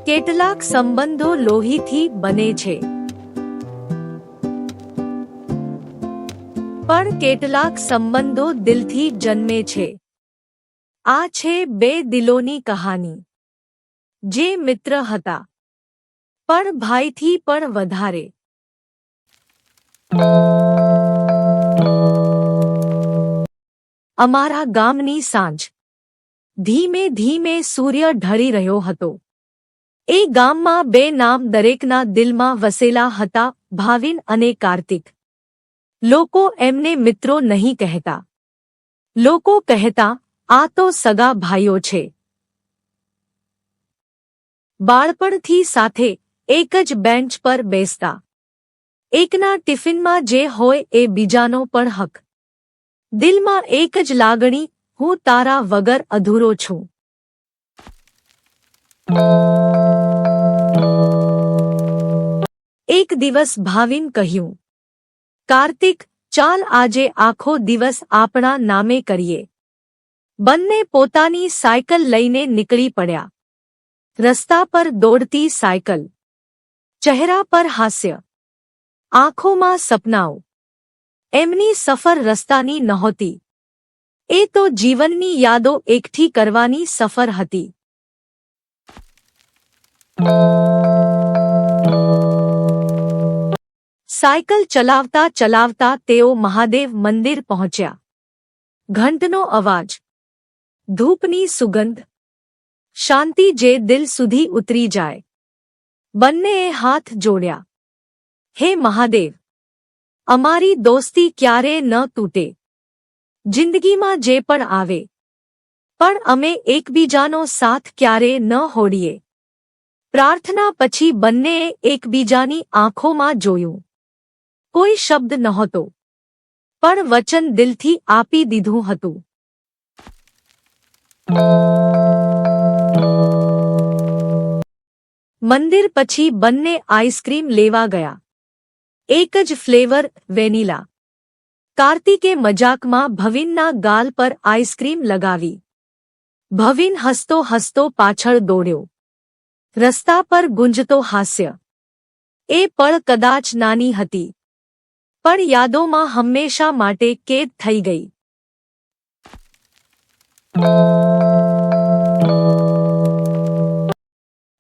કેટલાક સંબંધો લોહીથી બને છે, પણ કેટલાક સંબંધો દિલથી જન્મે છે. આ છે બે દિલોની કહાની, જે મિત્ર હતા, પણ ભાઈથી પણ વધારે. અમારા ગામની સાંજ. ધીમે ધીમે સૂર્ય ઢળી રહ્યો હતો. એ ગામમાં બે નામ દરેકના દિલમાં વસેલા હતા, ભાવિન અને કાર્તિક. લોકો એમને મિત્રો નહીં કહેતા. લોકો કહેતા, આ તો સગા ભાઈઓ છે. બાળપણથી સાથે એક જ બેન્ચ પર બેસતા. એકના ટિફિનમાં જે હોય એ બીજાનો પણ હક. દિલમાં એક જ લાગણી, હું તારા વગર અધૂરો છું. એક દિવસ ભાવિન કહ્યું, કાર્તિક, ચાલ આજે આખો દિવસ આપણા નામે કરીએ. બંને પોતાની સાયકલ લઈને નીકળી પડ્યા. રસ્તા પર દોડતી સાયકલ, ચહેરા પર હાસ્ય, આંખોમાં સપનાઓ. એમની સફર રસ્તાની નહોતી, એ તો જીવનની યાદો એકઠી કરવાની સફર હતી. સાયકલ ચલાવતા ચલાવતા તેઓ મહાદેવ મંદિર પહોંચ્યા. ઘંટનો અવાજ, ધૂપની સુગંધ, શાંતિ જે દિલ સુધી ઉતરી જાય. બંનેએ હાથ જોડ્યા. હે મહાદેવ, અમારી દોસ્તી ક્યારેય ન તૂટે. જિંદગીમાં જે પણ આવે, પણ અમે એકબીજાનો સાથ ક્યારેય ન હોડીએ. પ્રાર્થના પછી બંનેએ એકબીજાની આંખોમાં જોયું. કોઈ શબ્દ નહોતો, પણ વચન દિલથી આપી દીધું હતું. મંદિર પછી બંને આઈસ્ક્રીમ લેવા ગયા. એક જ ફ્લેવર, વેનીલા. કાર્તિકે મજાકમાં ભવિનના ગાલ પર આઈસ્ક્રીમ લગાવી. ભવિન હસતો હસતો પાછળ દોડ્યો. રસ્તા પર ગુંજતો હાસ્ય. એ પળ કદાચ નાની હતી, પણ યાદોમાં હંમેશા માટે કેદ થઈ ગઈ.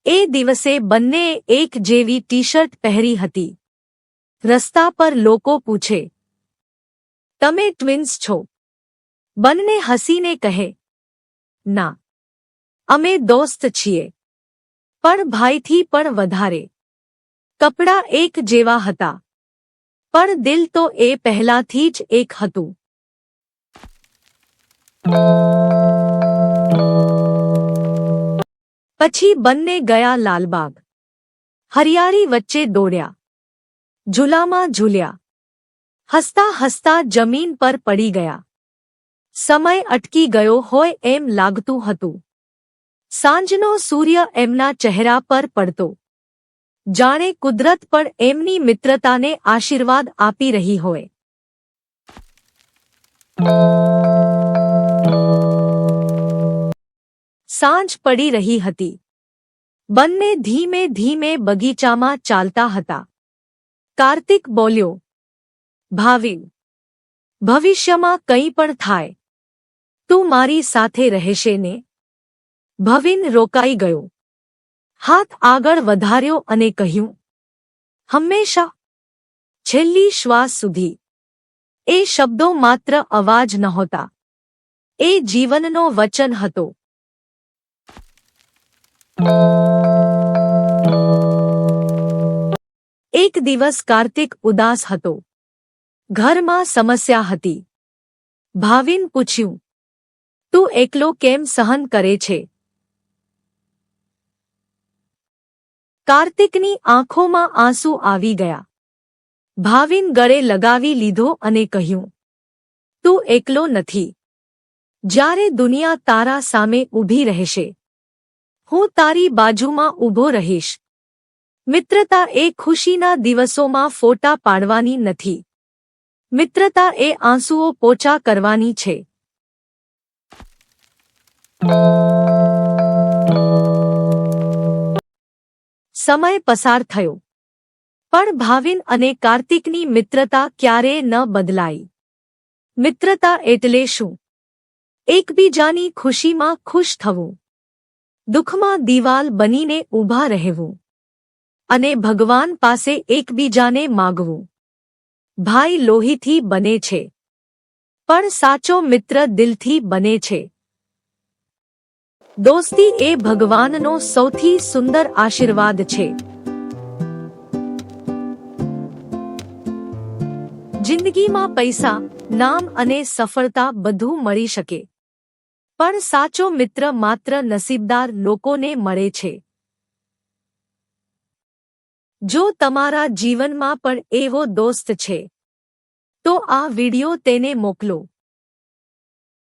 એ દિવસે બંનેએ એક જેવી ટી-શર્ટ પહેરી હતી. રસ્તા પર લોકો પૂછે, તમે ટ્વિન્સ છો? બંને હસીને કહે, ના, અમે દોસ્ત છીએ, પણ ભાઈથી પણ વધારે. કપડાં એક જેવા હતા, પણ દિલ તો એ પહેલાથી જ એક હતું. પછી બંને ગયા લાલબાગ. હરિયાળી વચ્ચે દોડ્યા, ઝૂલામાં ઝૂલ્યા, હસતા હસતા જમીન પર પડી ગયા. સમય અટકી ગયો હોય એમ લાગતું હતું. સાંજનો સૂર્ય એમના ચહેરા પર પડતો, જાણે કુદરત પણ એમની મિત્રતાને આશીર્વાદ આપી રહી હોય. સાંજ પડી રહી હતી. બંને ધીમે ધીમે બગીચામાં ચાલતા હતા. કાર્તિક બોલ્યો, ભાવિન, ભવિષ્યમાં કંઈ પણ થાય, તું મારી સાથે રહેશે ને? ભવિન રોકાઈ ગયો. હાથ આગળ વધાર્યો અને કહ્યું, હંમેશા, છેલ્લી શ્વાસ સુધી. એ શબ્દો માત્ર અવાજ નહોતા, એ જીવનનો વચન હતો. એક દિવસ કાર્તિક ઉદાસ હતો. ઘરમાં સમસ્યા હતી. ભાવિન પૂછ્યું, તું એકલો કેમ સહન કરે છે? કાર્તિકની આંખોમાં આંસુ આવી ગયા. ભાવિન ગળે લગાવી લીધો અને કહ્યું, તું એકલો નથી. જ્યારે દુનિયા તારા સામે ઊભી રહેશે, હું તારી બાજુમાં ઊભો રહીશ. મિત્રતા એ ખુશીના દિવસોમાં ફોટા પાડવાની નથી. મિત્રતા એ આંસુઓ પોચા કરવાની છે. સમય પસાર થયો, પણ ભાવિન અને કાર્તિકની મિત્રતા ક્યારેય ન બદલાઈ. મિત્રતા એટલે શું? એકબીજાની ખુશીમાં ખુશ થવું, દુઃખમાં દિવાલ બનીને ઊભા રહેવું અને ભગવાન પાસે એકબીજાને માગવું. ભાઈ લોહીથી બને છે, પણ સાચો મિત્ર દિલથી બને છે. દોસ્તી એ ભગવાનનો સૌથી સુંદર આશીર્વાદ છે. જિંદગીમાં પૈસા, નામ અને સફળતા બધું મળી શકે, પણ સાચો મિત્ર માત્ર નસીબદાર લોકોને મળે છે. જો તમારા જીવનમાં પણ એવો દોસ્ત છે, તો આ વિડિયો તેને મોકલો.